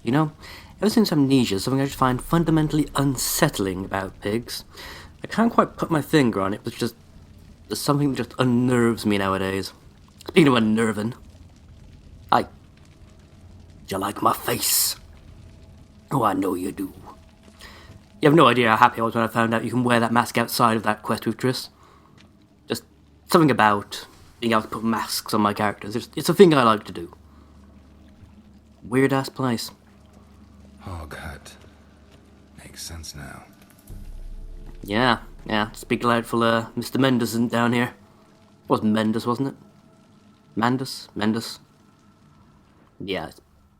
You know, ever since Amnesia, something I just find fundamentally unsettling about pigs. I can't quite put my finger on it, but there's something that just unnerves me nowadays. Speaking of unnerving, hi. Do you like my face? Oh, I know you do. You have no idea how happy I was when I found out you can wear that mask outside of that quest with Triss. Just something about being able to put masks on my characters. It's a thing I like to do. Weird ass place. Oh, God. Makes sense now. Yeah. Speak loud for Mr. Mendes isn't down here. It was Mendes, wasn't it? Mendes. Yeah,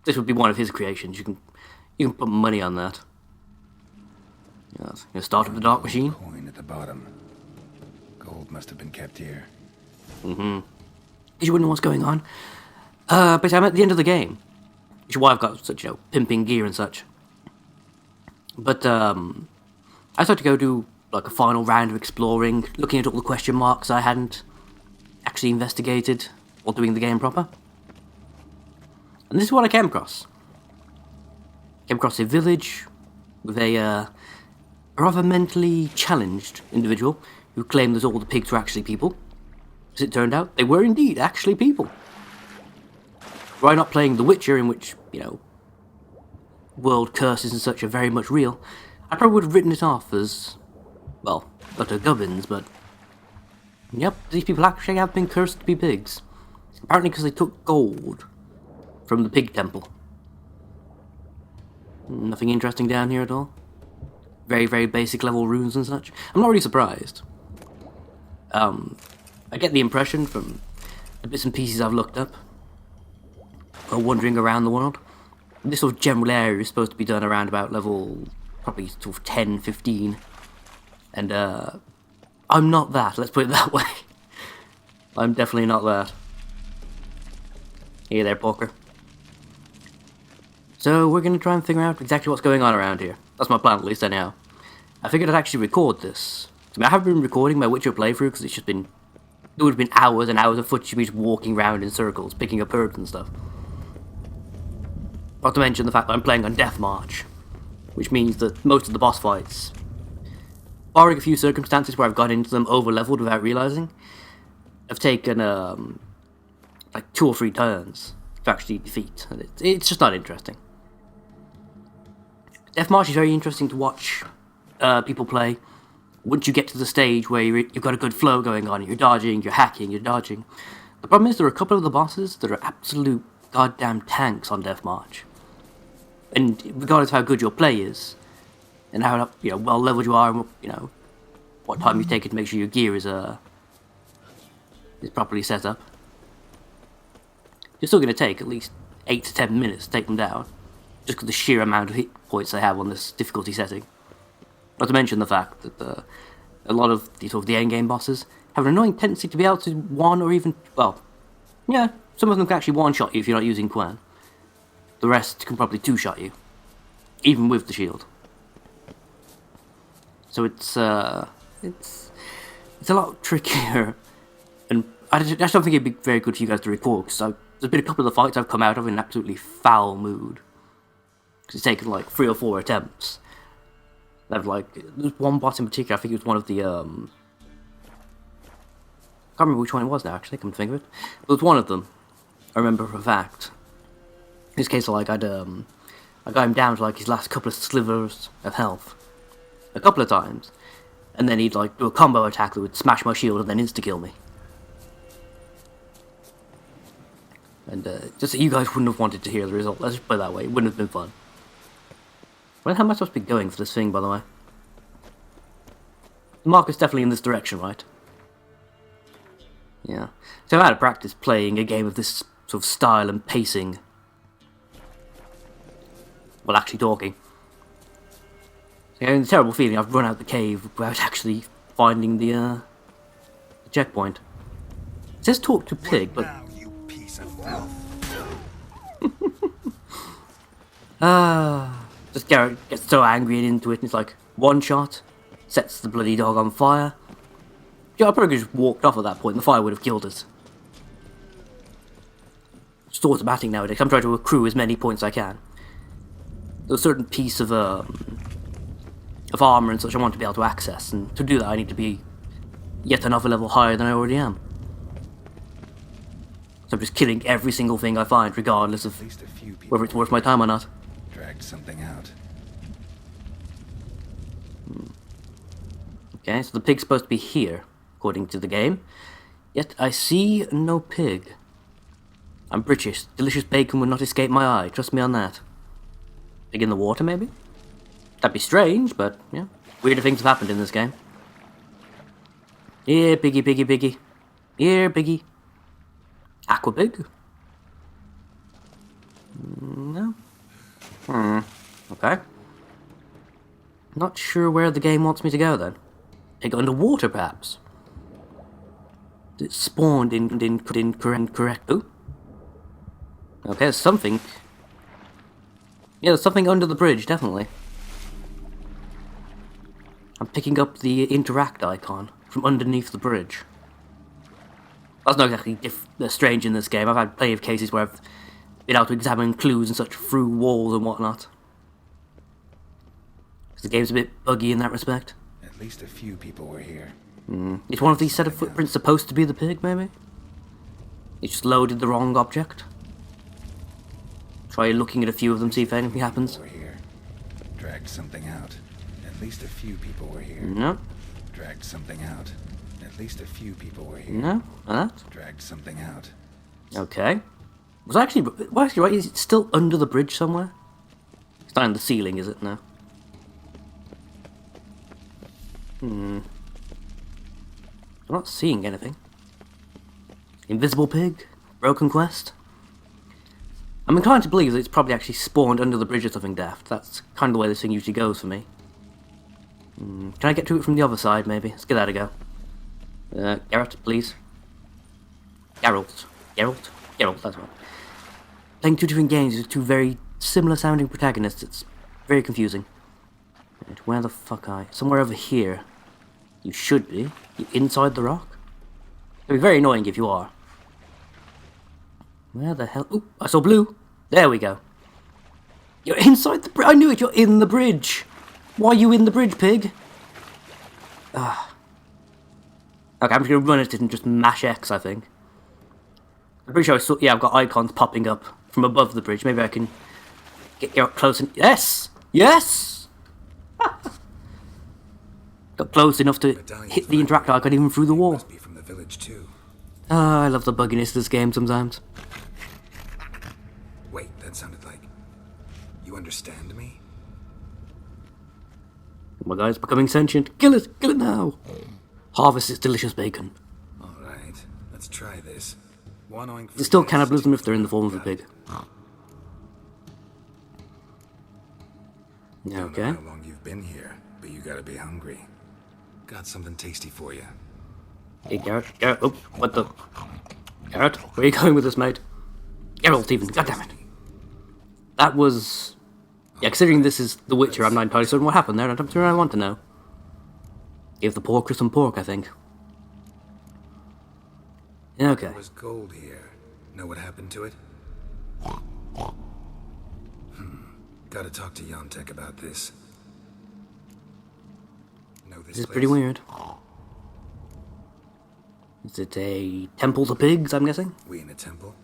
this would be one of his creations. You can put money on that. Yes. You start up the dark machine. Coin at the bottom. Gold must have been kept here. Mm-hmm. Because you wouldn't know what's going on. But I'm at the end of the game. Which is why I've got such, pimping gear and such. But, I started to go do, like, a final round of exploring, looking at all the question marks I hadn't actually investigated while doing the game proper. And this is what I came across. Came across a village with a rather mentally challenged individual who claimed that all the pigs were actually people. As it turned out, they were indeed actually people. Why not playing The Witcher, in which, world curses and such are very much real, I probably would have written it off as, well, utter gubbins, but yep, these people actually have been cursed to be pigs. Apparently because they took gold from the pig temple. Nothing interesting down here at all. Very, very basic level runes and such. I'm not really surprised. I get the impression from the bits and pieces I've looked up, or wandering around the world, this sort of general area is supposed to be done around about level, probably sort of 10, 15. And, I'm not that, let's put it that way. I'm definitely not that. Hey there, Porker. So, we're gonna try and figure out exactly what's going on around here. That's my plan, at least, anyhow. I figured I'd actually record this. I mean, I haven't been recording my Witcher playthrough, because it's just been... It would have been hours and hours of footage of me just walking around in circles, picking up herbs and stuff. Not to mention the fact that I'm playing on Death March, which means that most of the boss fights, barring a few circumstances where I've got into them over-leveled without realising, have taken, like 2 or 3 turns to actually defeat. And it's just not interesting. Death March is very interesting to watch people play once you get to the stage where you've got a good flow going on, you're dodging, you're hacking, you're dodging. The problem is there are a couple of the bosses that are absolute goddamn tanks on Death March. And regardless of how good your play is, and how well leveled you are, and what time you take it to make sure your gear is properly set up, you're still going to take at least 8 to 10 minutes to take them down, just because the sheer amount of hit points they have on this difficulty setting. Not to mention the fact that a lot of the end game bosses have an annoying tendency to be able to one or even, well, yeah, some of them can actually one-shot you if you're not using Quen. The rest can probably two-shot you, even with the shield. So it's a lot trickier, and I just don't think it'd be very good for you guys to record, because there's been a couple of the fights I've come out of in an absolutely foul mood. Because it's taken like 3 or 4 attempts. There's one boss in particular, I think it was one of the, I can't remember which one it was now, actually, come to think of it. It was one of them, I remember for a fact. In this case, I got him down to his last couple of slivers of health. A couple of times. And then he'd do a combo attack that would smash my shield and then insta-kill me. And just so you guys wouldn't have wanted to hear the result, let's just put it that way, it wouldn't have been fun. Where the hell am I supposed to be going for this thing, by the way? The market's definitely in this direction, right? Yeah. So I'm out of practice playing a game of this sort of style and pacing. Well, actually talking. So I'm a terrible feeling I've run out the cave without actually finding the checkpoint. It says talk to pig, but... Now, you piece of filth. Just Garrett gets so angry and into it, and it's like, one shot, sets the bloody dog on fire. Yeah, I probably just walked off at that point, and the fire would have killed us. It's automatic nowadays, I'm trying to accrue as many points as I can. a certain piece of armor and such I want to be able to access, and to do that I need to be yet another level higher than I already am. So I'm just killing every single thing I find, regardless of At least a few people whether it's worth my time or not. dragged something out. Okay, so the pig's supposed to be here, according to the game. Yet I see no pig. I'm British. Delicious bacon will not escape my eye. Trust me on that. Pig in the water, maybe? That'd be strange, but, yeah. Weirder things have happened in this game. Here, piggy, piggy, piggy. Here, piggy. Aqua pig? No. Okay. Not sure where the game wants me to go, then. Pig underwater, perhaps? It spawned in correct. Ooh. Okay, there's something. Yeah, there's something under the bridge, definitely. I'm picking up the interact icon from underneath the bridge. That's not exactly strange in this game. I've had plenty of cases where I've been able to examine clues and such through walls and whatnot. The game's a bit buggy in that respect. At least a few people were here. Is one of these set of footprints supposed to be the pig, maybe? It just loaded the wrong object. Try looking at a few of them, see if anything happens. Were here. Dragged something out. At least a few people were here. No, Dragged something out. At least a few people were here. no, not that. Dragged something out. Okay. Well, actually, right, is it still under the bridge somewhere? It's not in the ceiling, is it? No. I'm not seeing anything. Invisible pig? Broken quest? I'm inclined to believe that it's probably actually spawned under the bridge or something daft. That's kind of the way this thing usually goes for me. Can I get to it from the other side, maybe? Let's give that a go. Garrett, please. Geralt, that's one. Playing two different games with two very similar sounding protagonists, it's very confusing. Right, where the fuck are you? Somewhere over here. You should be. You inside the rock? It'd be very annoying if you are. Where the hell? Ooh, I saw blue. There we go. You're inside the bridge. I knew it. You're in the bridge. Why are you in the bridge, pig? Okay, I'm just gonna run at it and just mash X, I think. I'm pretty sure I saw. Yeah, I've got icons popping up from above the bridge. Maybe I can get up close and. Yes! Yes! Got close enough to hit the interact icon even through the wall. Must be from the village too. I love the bugginess of this game sometimes. Wait, that sounded like... You understand me? My guy's becoming sentient. Kill it now! Harvest its delicious bacon. Alright, let's try this. Wallowing for There's still rest. cannibalism if they're in the form of a pig. Don't know Okay. how long you've been here, but you gotta be hungry. Got something tasty for you. Hey, Garrett. Oh, what the? Garrett, where are you going with this, mate? Geralt, even. God damn it. That was... Yeah, considering this is The Witcher, I'm not entirely certain what happened there. I'm sure I want to know. Give the porker some pork, I think. Okay. There was gold here. Know what happened to it? Gotta talk to Yontek about this. Know This is pretty place? weird. Is it a temple to pigs, I'm guessing? We in a temple?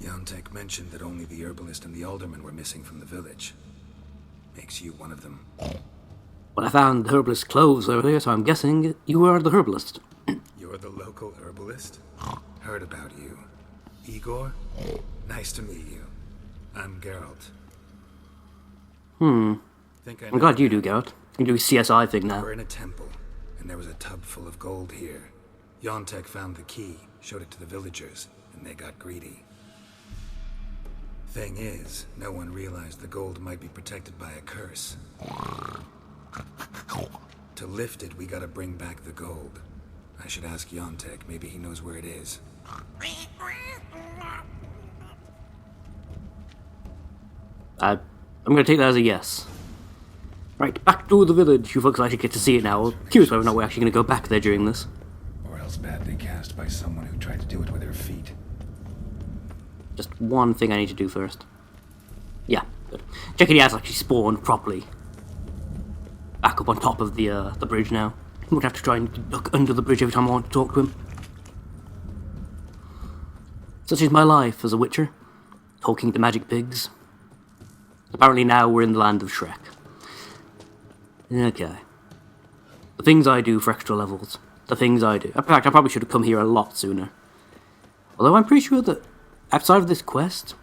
Yontek mentioned that only the herbalist and the alderman were missing from the village. Makes you one of them. Well, I found the herbalist's clothes earlier, so I'm guessing you are the herbalist. You're the local herbalist? Heard about you. Igor? Nice to meet you. I'm Geralt. Think I know I'm glad you you. do, Garrett. You can do a CSI thing now. We're in a temple, and there was a tub full of gold here. Yontek found the key, showed it to the villagers, and they got greedy. Thing is, no one realized the gold might be protected by a curse. To lift it, we gotta bring back the gold. I should ask Yontek, maybe he knows where it is. I'm gonna take that as a yes. Right, back to the village. You folks actually get to see it now. Curious whether or not we're actually gonna go back there during this. Or else badly cast by someone who tried to do it with their feet. Just one thing I need to do first. Yeah, good. Checking he has actually spawned properly. Back up on top of the bridge now. I'm gonna have to try and duck under the bridge every time I want to talk to him. Such is my life as a witcher, talking to magic pigs. Apparently now we're in the land of Shrek. Okay. The things I do for extra levels. The things I do. In fact, I probably should have come here a lot sooner. Although I'm pretty sure that outside of this quest,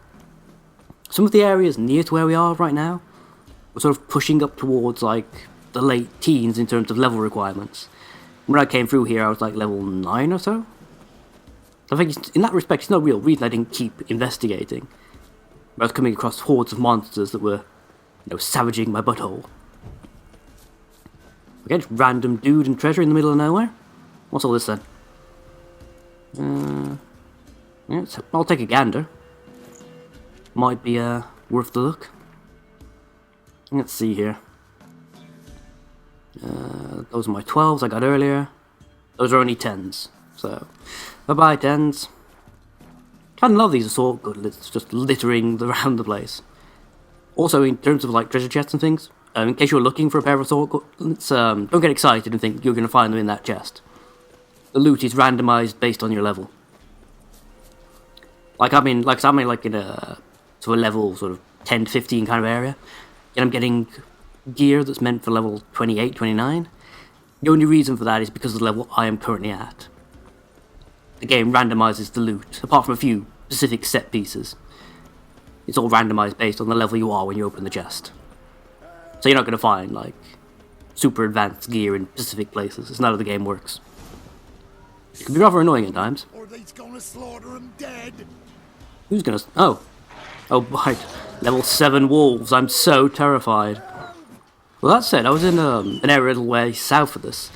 some of the areas near to where we are right now, we're sort of pushing up towards like the late teens in terms of level requirements. When I came through here, I was like level 9 or so. I think in that respect, it's no real reason I didn't keep investigating. I was coming across hordes of monsters that were, savaging my butthole. Okay, just random dude and treasure in the middle of nowhere. What's all this then? Yeah, I'll take a gander. Might be worth the look. Let's see here. Those are my 12s I got earlier. Those are only 10s. So, bye-bye 10s. I love these assault gauntlets just littering around the place. Also, in terms of like treasure chests and things, in case you're looking for a pair of assault gauntlets, don't get excited and think you're going to find them in that chest. The loot is randomized based on your level. Like I'm in a level sort of 10 to 15 kind of area, and I'm getting gear that's meant for level 28, 29. The only reason for that is because of the level I am currently at. The game randomizes the loot, apart from a few specific set pieces. It's all randomized based on the level you are when you open the chest. So you're not going to find, like, super advanced gear in specific places. It's not how the game works. It can be rather annoying at times. Or they's gonna slaughter them dead. Who's gonna... Oh, right. Level 7 wolves. I'm so terrified. Well, that said, I was in an area a little way south of this.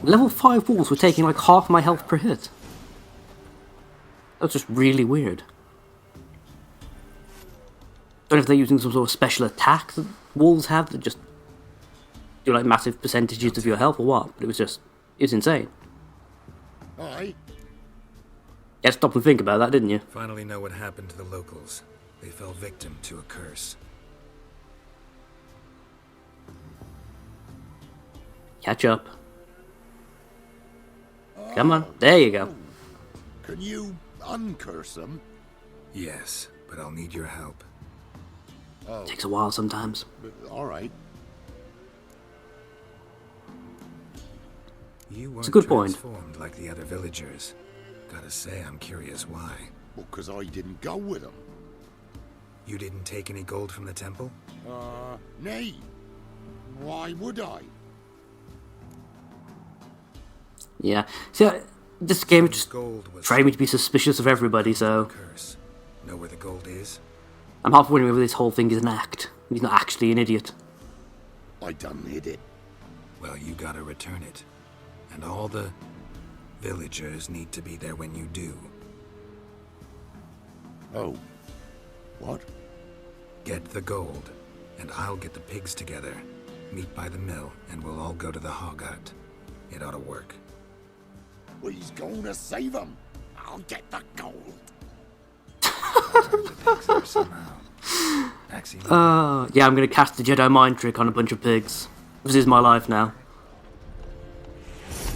Level 5 wolves were taking like half my health per hit. That's just really weird. Don't know if they're using some sort of special attack that wolves have that just do like massive percentages of your health or what, but it was insane. Aye. You had to stop and think about that, didn't you? Finally know what happened to the locals. They fell victim to a curse. Catch up. Come on, there you go. Can you uncurse them? Yes, but I'll need your help. Oh, Takes a while sometimes. all right. You weren't a good point. transformed like the other villagers. Gotta say, I'm curious why. Well, 'cause I didn't go with them. You didn't take any gold from the temple? Nay. Why would I? Yeah. See, this game just Gold was trained me to be suspicious of everybody, so curse. Know where the gold is? I'm half wondering whether this whole thing is an act. He's not actually an idiot. I done hid it. Well, you gotta return it. And all the villagers need to be there when you do. Oh. What? Get the gold, and I'll get the pigs together. Meet by the mill, and we'll all go to the hog hut. It ought to work. Well, he's gonna save them. I'll get the gold. The pigs there somehow. Axie, Yeah, I'm gonna cast the Jedi mind trick on a bunch of pigs. This is my life now.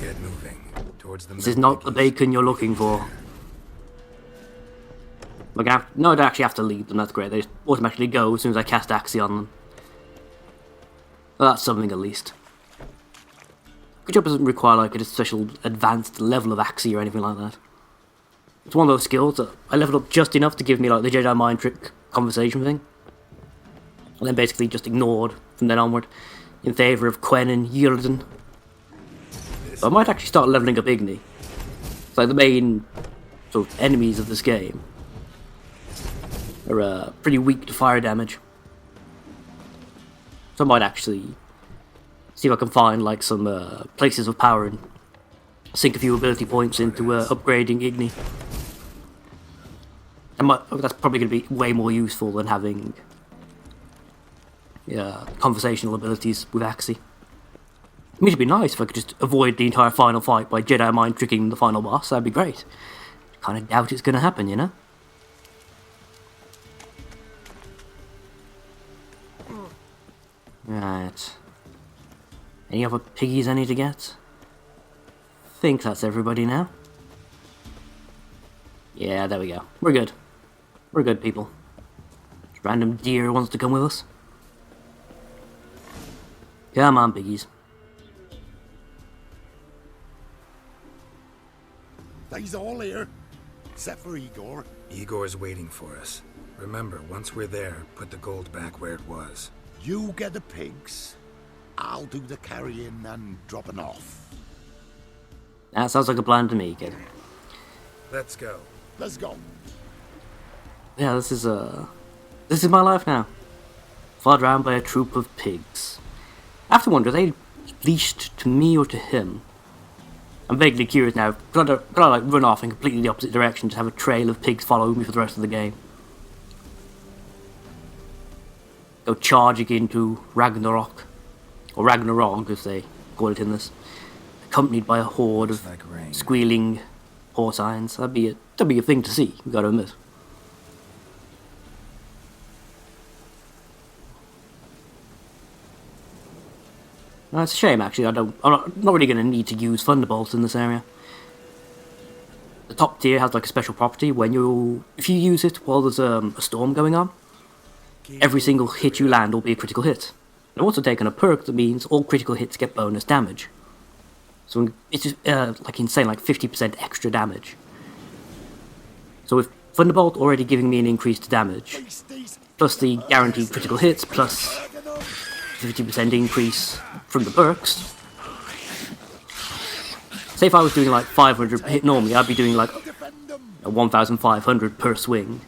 get moving towards the This mill, is not the piggies. bacon you're looking for. We're gonna have, no, I don't actually have to lead them, that's great. They just automatically go as soon as I cast Axie on them. Well, that's something at least. Good job doesn't require like a special advanced level of Axie or anything like that. It's one of those skills that I leveled up just enough to give me like the Jedi mind trick conversation thing. And then basically just ignored from then onward in favour of Quen and Yrden. But I might actually start levelling up Igni. It's like the main sort of enemies of this game are pretty weak to fire damage. So I might actually see if I can find like some places of power and sink a few ability points into upgrading Igni. That's probably going to be way more useful than having conversational abilities with Axie. I mean, it'd be nice if I could just avoid the entire final fight by Jedi mind tricking the final boss. That'd be great. Kind of doubt it's going to happen, you know? Right. Any other piggies I need to get? Think that's everybody now. Yeah, there we go. We're good. We're good, people. Random deer wants to come with us. Come on, piggies. They's all here, except for Igor. Igor's waiting for us. Remember, once we're there, put the gold back where it was. You get the pigs. I'll do the carrying and dropping off. That sounds like a plan to me, kid. Let's go. Let's go. Yeah, this is my life now. Followed around by a troop of pigs. I have to wonder, are they leashed to me or to him? I'm vaguely curious now. Could I like run off in completely the opposite direction to have a trail of pigs follow me for the rest of the game? Go charging into Ragnarok, or Ragnarok as they call it in this, accompanied by a horde of Like rain. squealing porcines. That'd be a thing to see. You gotta admit. No, it's a shame actually. I'm not really going to need to use Thunderbolt in this area. The top tier has like a special property when if you use it while there's a storm going on, every single hit you land will be a critical hit. I've also taken a perk that means all critical hits get bonus damage. So it's just like insane, like 50% extra damage. So with Thunderbolt already giving me an increased damage, plus the guaranteed critical hits, plus 50% increase from the perks. Say if I was doing like 500 hit normally, I'd be doing like 1,500 per swing.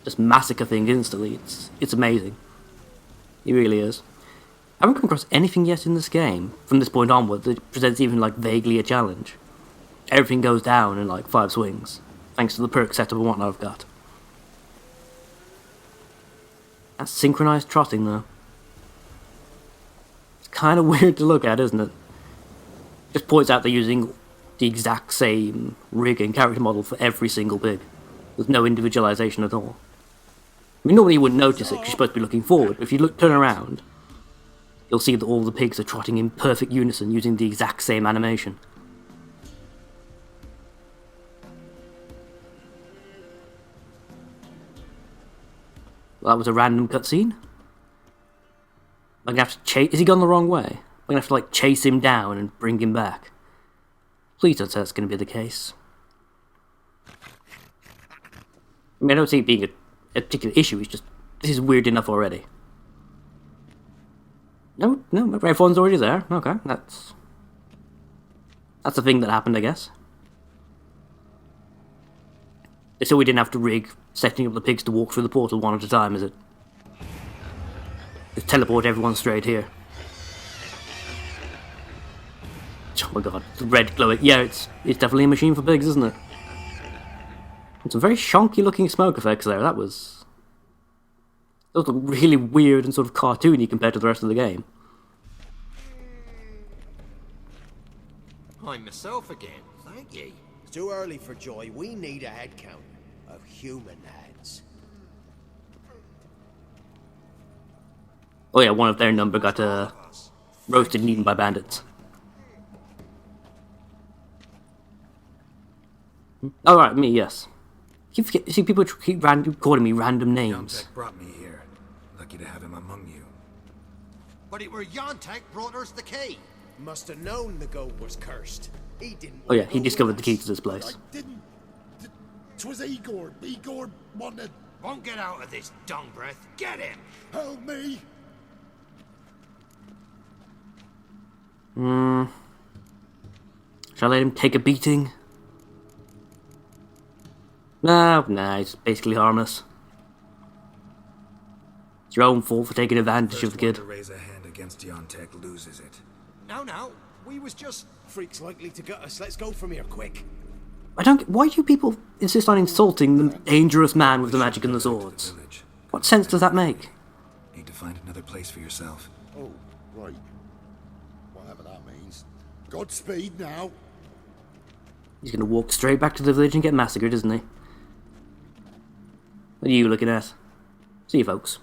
Just massacre things instantly. It's amazing. It really is. I haven't come across anything yet in this game, from this point onward, that presents even like vaguely a challenge. Everything goes down in like 5 swings, thanks to the perk setup and whatnot I've got. That's synchronized trotting though. Kind of weird to look at, isn't it? Just points out they're using the exact same rig and character model for every single pig. There's no individualization at all. I mean, normally you wouldn't notice it because you're supposed to be looking forward, but if you turn around, you'll see that all the pigs are trotting in perfect unison using the exact same animation. Well, that was a random cutscene. I'm gonna have to chase. Is he gone the wrong way? I'm gonna have to like chase him down and bring him back. Please don't say that's gonna be the case. I mean, I don't see it being a particular issue. It's just this is weird enough already. No, everyone's already there. Okay, that's a thing that happened, I guess. So we didn't have to rig setting up the pigs to walk through the portal one at a time, is it? Just teleport everyone straight here. Oh my god, the red glowing. Yeah, it's definitely a machine for pigs, isn't it? And some very shonky looking smoke effects there. Those look really weird and sort of cartoony compared to the rest of the game. I'm myself again, thank ye. It's too early for joy. We need a head count of human heads. Oh yeah, one of their number got roasted and eaten by bandits. Oh right, me, yes. See, people keep calling me random names. Yontek brought me here. Lucky to have him among you. But it were Yontek brought us the key. Must have known the goat was cursed. He didn't. Oh yeah, he discovered the key to this place. I didn't. 'Twas Igor. Igor wanted. Won't get out of this dung breath. Get him! Help me. Shall I let him take a beating? No, he's basically harmless. It's your own fault for taking advantage of the First one kid. to raise a hand against Yontek loses it. No, we was just... Freak's likely to gut us. Let's go from here, quick. I don't get why do people insist on insulting the dangerous man with the magic and the swords? Village. What sense does that make? Need to find another place for yourself. Oh, right. Whatever that means. Godspeed now. He's gonna walk straight back to the village and get massacred, isn't he? What are you looking at? See you folks.